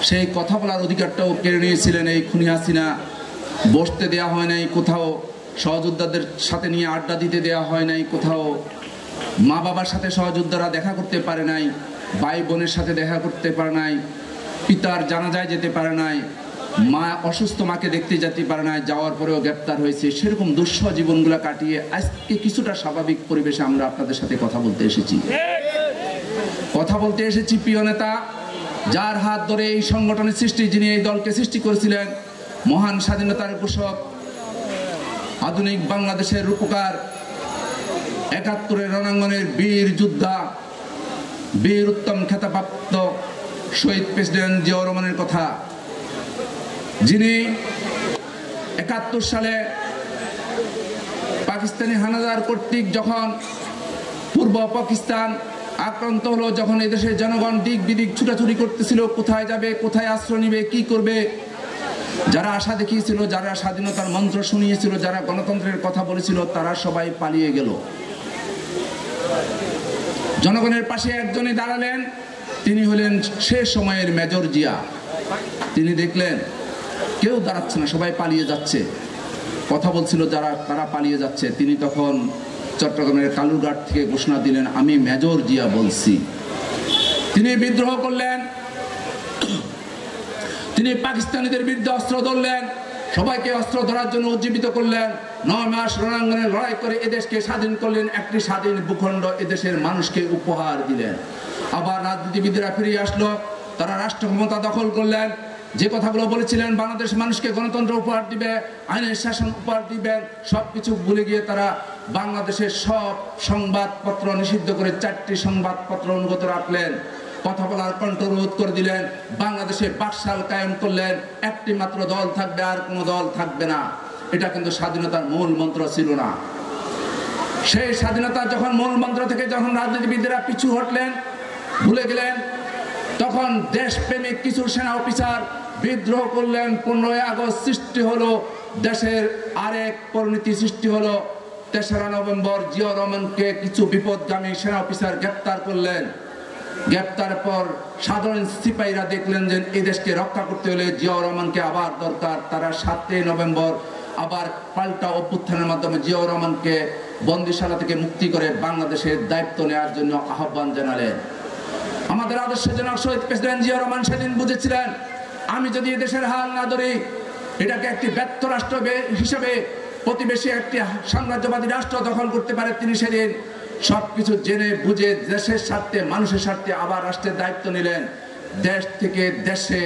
সেই কথা বলার অধিকারটাও কেড়ে নিয়েছিলেন এই খুনি হাসিনা। বসতে দেওয়া হয় নাই কোথাও, সহযোদ্ধাদের সাথে নিয়ে আড্ডা দিতে দেওয়া হয় নাই কোথাও, মা বাবার সাথে সহযোদ্ধারা দেখা করতে পারে নাই, ভাই বোনের সাথে দেখা করতে পারে নাই, পিতার জানাজায় যেতে পারে নাই, মা অসুস্থ মাকে দেখতে যেতে পারে নাই, যাওয়ার পরেও গ্রেপ্তার হয়েছে। সেরকম দুঃসহ জীবনগুলো কাটিয়ে আজকে কিছুটা স্বাভাবিক পরিবেশে আমরা আপনাদের সাথে কথা বলতে এসেছি। প্রিয় নেতা, যার হাত ধরে এই সংগঠনের সৃষ্টি, যিনি এই দলকে সৃষ্টি করেছিলেন, মহান স্বাধীনতার ঘোষক, আধুনিক বাংলাদেশের রূপকার, ৭১-এর রণাঙ্গনের বীর যোদ্ধা, বীর উত্তম খেতাবপ্রাপ্ত শহীদ প্রেসিডেন্ট জিয়াউর রহমানের কথা, যিনি ৭১ সালে পাকিস্তানি হানাদার কর্তৃক যখন পূর্ব পাকিস্তান আক্রান্ত হলো, যখন এদেশের জনগণ দিক বিদিক ছুটাছুটি করতেছিল, কোথায় যাবে, কোথায় আশ্রয় নিবে, কি করবে, যারা আশা দেখিয়েছিল, যারা স্বাধীনতার মন্ত্র শুনিয়েছিল, যারা গণতন্ত্রের কথা বলেছিল, তারা সবাই পালিয়ে গেল। জনগণের পাশে একজনই দাঁড়ালেন, তিনি হলেন সে সময়ের মেজর জিয়া। তিনি দেখলেন কেউ দাঁড়াচ্ছে না, সবাই পালিয়ে যাচ্ছে, কথা বলছিল যারা, তারা পালিয়ে যাচ্ছে। তিনি তখন চট্টগ্রামের কালুরঘাট থেকে ঘোষণা দিলেন, আমি মেজর জিয়া বলছি। তিনি বিদ্রোহ করলেন, তিনি পাকিস্তানিদের বিরুদ্ধে অস্ত্র ধরলেন, সবাইকে অস্ত্র ধরার জন্য উজ্জীবিত করলেন। ৯ মাস রণাঙ্গনে লড়াই করে এদেশকে স্বাধীন করলেন, একটি স্বাধীন ভূখণ্ড এদেশের মানুষকে উপহার দিলেন। আবার রাজনীতিবিদরা ফিরে আসলো, তারা রাষ্ট্র ক্ষমতা দখল করলেন। যে কথাগুলো বলেছিলেন বাংলাদেশ মানুষকে গণতন্ত্র উপহার দিবে, আইনের শাসন উপহার দিবেন, সবকিছু ভুলে গিয়ে তারা বাংলাদেশের সব সংবাদপত্র নিষিদ্ধ করে 4টি সংবাদপত্র অনুগত রাখলেন। কথা বলার কণ্ঠরোধ করে দিলেন, বাংলাদেশে বাকশাল কায়েম করলেন, একটি মাত্র দল থাকবে, আর কোনো দল থাকবে না। এটা কিন্তু স্বাধীনতার মূল মন্ত্র ছিল না। সেই স্বাধীনতা যখন মূল মন্ত্র থেকে যখন রাজনীতিবিদরা পিছু হটলেন, ভুলে গেলেন, তখন দেশপ্রেমিক কিছু সেনা অফিসার বিদ্রোহ করলেন। 15ই আগস্ট সৃষ্টি হলো, দেশের আরেক পরিণতি সৃষ্টি হলো। 3রা নভেম্বর জিয়াউর রহমানকে কিছু বিপদগামী সেনা অফিসার গ্রেপ্তার করলেন। গ্রেপ্তারের পর সাধারণ সিপাহীরা দেখলেন যে এই দেশকে রক্ষা করতে হলে জিয়াউর রহমানকে আবার দরকার। তারা 7ই নভেম্বর আবার পাল্টা অভ্যুত্থানের মাধ্যমে জিয়াউর রহমানকে বন্দিশালা থেকে মুক্তি করে বাংলাদেশের দায়িত্ব নেওয়ার জন্য আহ্বান জানালেন। আমাদের আদর্শ জনক শহীদ প্রেসিডেন্ট জিয়াউর রহমান সেদিন বুঝেছিলেন, আমি যদি দেশের হাল না ধরি, এটাকে একটি ব্যর্থ রাষ্ট্র হিসেবে প্রতিবেশী একটি সাম্রাজ্যবাদী রাষ্ট্র দখল করতে পারে। তিনি সেদিন সবকিছু জেনে বুঝে দেশের স্বার্থে, মানুষের স্বার্থে আবার রাষ্ট্রের দায়িত্ব নিলেন। দেশ থেকে দেশে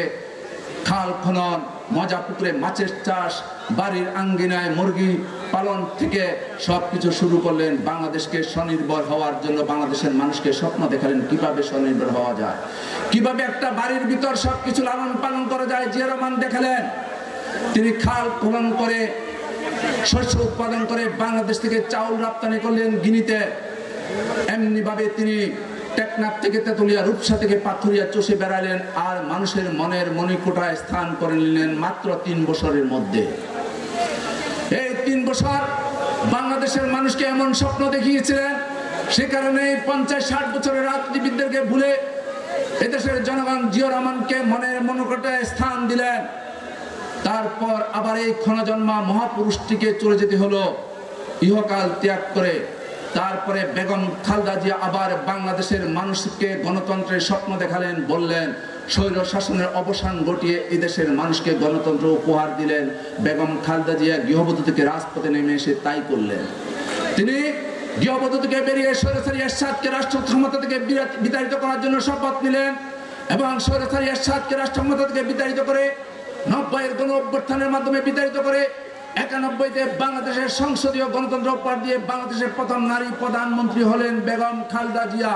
খাল খনন, মজা পুকুরে মাছের চাষ, বাড়ির আঙ্গিনায় মুরগি পালন থেকে সবকিছু শুরু করলেন। বাংলাদেশকে স্বনির্ভর হওয়ার জন্য বাংলাদেশের মানুষকে স্বপ্ন দেখালেন কিভাবে স্বনির্ভর হওয়া যায়, কিভাবে একটা বাড়ির ভিতর সবকিছু লালন পালন করা যায়। জিয়াউর রহমান দেখালেন, তিনি খাল খনন করে, শস্য উৎপাদন করে বাংলাদেশ থেকে চাউল রপ্তানি করলেন গিনিতে। এমনি ভাবে তিনি টেকনাফ থেকে তেতুলিয়া, রূপসা থেকে পাথুরিয়া চষে বেড়ালেন, আর মানুষের মনের মণিকোঠায় স্থান করে নিলেন মাত্র 3 বছরের মধ্যে। এই 3 বছর বাংলাদেশের মানুষকে এমন স্বপ্ন দেখিয়েছিলেন, সে কারণে 50-60 বছরের রাজনীতিবিদদেরকে ভুলে এদেশের জনগণ জিয়াউর রহমানকে মনের মণিকোঠায় স্থান দিলেন। তারপর আবার এই ক্ষণজন্মা মহাপুরুষটিকে চলে যেতে হলো ইহকাল ত্যাগ করে। তারপরে বেগম খালেদা জিয়া আবার বাংলাদেশের মানুষকে গণতন্ত্রের স্বপ্ন দেখালেন, বললেন স্বৈর শাসনের অবসান ঘটিয়ে এদেশের মানুষকে গণতন্ত্র উপহার দিলেন। বেগম খালেদা জিয়া গৃহবধূ থেকে রাজপথে নেমে এসে তাই করলেন। তিনি গৃহবধূ থেকে বেরিয়ে স্বৈরাচারী এরশাদকে রাষ্ট্র ক্ষমতা থেকে বিতাড়িত করার জন্য শপথ নিলেন, এবং স্বৈরাচারী এরশাদকে রাষ্ট্র ক্ষমতা থেকে বিতাড়িত করে 90-এর গণ অভ্যুত্থানের মাধ্যমে বিতাড়িত করে 91-তে বাংলাদেশের সংসদীয় গণতন্ত্র উপহার দিয়ে বাংলাদেশের প্রথম নারী প্রধানমন্ত্রী হলেন বেগম খালেদা জিয়া।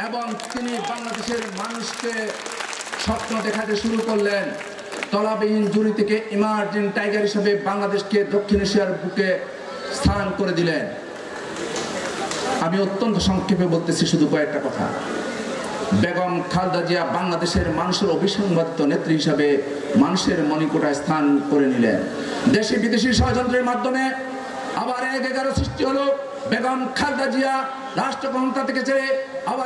এবং তিনি বাংলাদেশের মানুষকে স্বপ্ন দেখাতে শুরু করলেন। তলাবিহীন জুড়ি থেকে ইমার্জিং টাইগার হিসেবে বাংলাদেশকে দক্ষিণ এশিয়ার বুকে স্থান করে দিলেন। আমি অত্যন্ত সংক্ষেপে বলতেছি শুধু কয়েকটা কথা। বেগম খালেদা জিয়া বাংলাদেশের মানুষের অবিসংবাদিত নেত্রী হিসাবে মানুষের মণিকোঠায় স্থান করে নিলেন। দেশি বিদেশি ষড়যন্ত্রের মাধ্যমে আবার 1-11 সৃষ্টি হলো। বেগম খালেদা জিয়া রাষ্ট্র ক্ষমতা থেকে ছেড়ে আবার